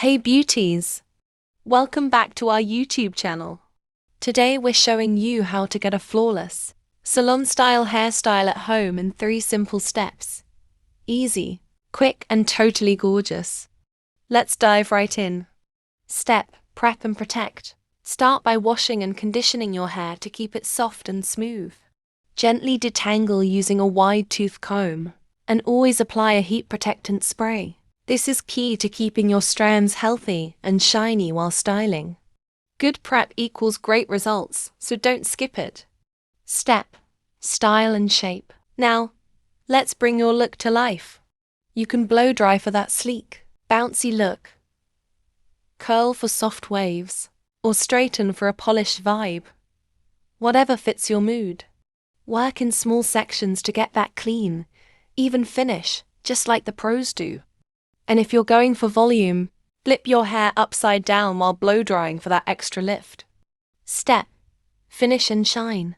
Hey beauties! Welcome back to our YouTube channel. Today we're showing you how to get a flawless, salon-style hairstyle at home in 3 simple steps. Easy, quick and totally gorgeous. Let's dive right in. Step: prep and protect. Start by washing and conditioning your hair to keep it soft and smooth. Gently detangle using a wide-tooth comb, and always apply a heat protectant spray. This is key to keeping your strands healthy and shiny while styling. Good prep equals great results, so don't skip it. Step: style and shape. Now, let's bring your look to life. You can blow dry for that sleek, bouncy look, curl for soft waves, or straighten for a polished vibe. Whatever fits your mood. Work in small sections to get that clean, even finish, just like the pros do. And if you're going for volume, flip your hair upside down while blow drying for that extra lift. Step: finish and shine.